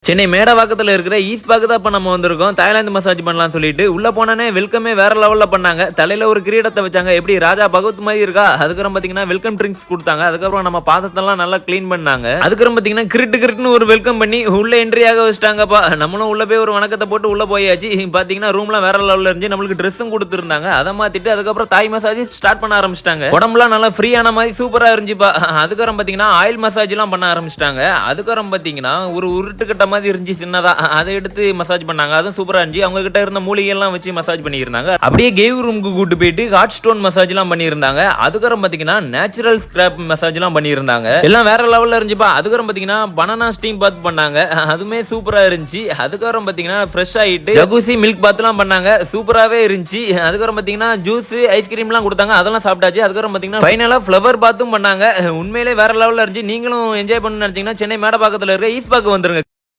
சென்னை மேடவாக்கத்தில் இருக்கிற ஈஸ்பாக்கு தான் இப்போ நம்ம வந்திருக்கோம். தாய்லாந்து மசாஜ் பண்ணலாம்னு சொல்லிட்டு உள்ள போனோன்னே வெல்கமே வேற லெவலில் பண்ணாங்க. தலையில ஒரு கிரீடத்தை வச்சாங்க, எப்படி ராஜா பகவத் மாதிரி இருக்கா. அதுக்கப்புறம் பார்த்தீங்கன்னா வெல்கம் ட்ரிங்க்ஸ் கொடுத்தாங்க. அதுக்கப்புறம் நம்ம பாதத்தெல்லாம் நல்லா க்ளீன் பண்ணாங்க. அதுக்கப்புறம் பார்த்தீங்கன்னா கிரிட்டுன்னு ஒரு வெல்கம் பண்ணி உள்ள என்ட்ரியாக வச்சிட்டாங்கப்பா. நம்மளும் உள்ள போய் ஒரு வணக்கத்தை போட்டு உள்ள போயாச்சு. பார்த்தீங்கன்னா ரூம்லாம் வேற லெவலில் இருந்துச்சு. நம்மளுக்கு ட்ரெஸ்ஸும் கொடுத்துருந்தாங்க. அதை மாத்திட்டு அதுக்கப்புறம் தாய் மசாஜ் ஸ்டார்ட் பண்ண ஆரம்பிச்சிட்டாங்க. உடம்புலாம் நல்லா ஃப்ரீயான மாதிரி சூப்பரா இருந்துச்சுப்பா. அதுக்கப்புறம் பார்த்தீங்கன்னா ஆயில் மசாஜ் எல்லாம் பண்ண ஆரம்பிச்சிட்டாங்க. அதுக்கப்புறம் பார்த்தீங்கன்னா ஒரு உருட்டுக்கட்ட மாதிரி இருந்துச்சு சின்னதா, அதை எடுத்து மசாஜ் பண்ணாங்க. அதுவும் சூப்பரா இருந்துச்சு. அவங்க கிட்ட இருந்த மூலிகை எல்லாம் வச்சு மசாஜ் பண்ணியிருந்தாங்க. அப்படியே கேவ் ரூமுக்கு கூட்டு போயிட்டு ஹாட் ஸ்டோன் மசாஜ் எல்லாம் பண்ணியிருந்தாங்க. அதுக்கப்புறம் பாத்தீங்கன்னா நேச்சுரல் ஸ்கிராப் மசாஜ் எல்லாம் பண்ணியிருந்தாங்க. எல்லாம் வேற லெவல்ல இருந்துச்சுப்பா. அதுக்கப்புறம் பாத்தீங்கன்னா பனானா ஸ்டீம் பாத் பண்ணாங்க. அதுவுமே சூப்பரா இருந்துச்சு. அதுக்கப்புறம் பாத்தீங்கன்னா ஃப்ரெஷ் ஆயிட்டு ஜகுசி மில்க் பாத் எல்லாம் பண்ணாங்க. சூப்பராவே இருந்துச்சு. அதுக்கப்புறம் பாத்தீங்கன்னா ஜூஸ் ஐஸ்கிரீம் எல்லாம் கொடுத்தாங்க. அதெல்லாம் சாப்பிட்டாச்சு. அதுக்கப்புறம் பாத்தீங்கன்னா ஃபைனலா ஃப்ளவர் பாத்தும் பண்ணாங்க. உண்மையிலே வேற லெவல்ல இருந்துச்சு. நீங்களும் என்ஜாய் பண்ணணும்னு நினைச்சீங்கன்னா சென்னை மேடப்பாக்கத்துல இருக்க ஈஸ்பாக்கு வந்துருங்க.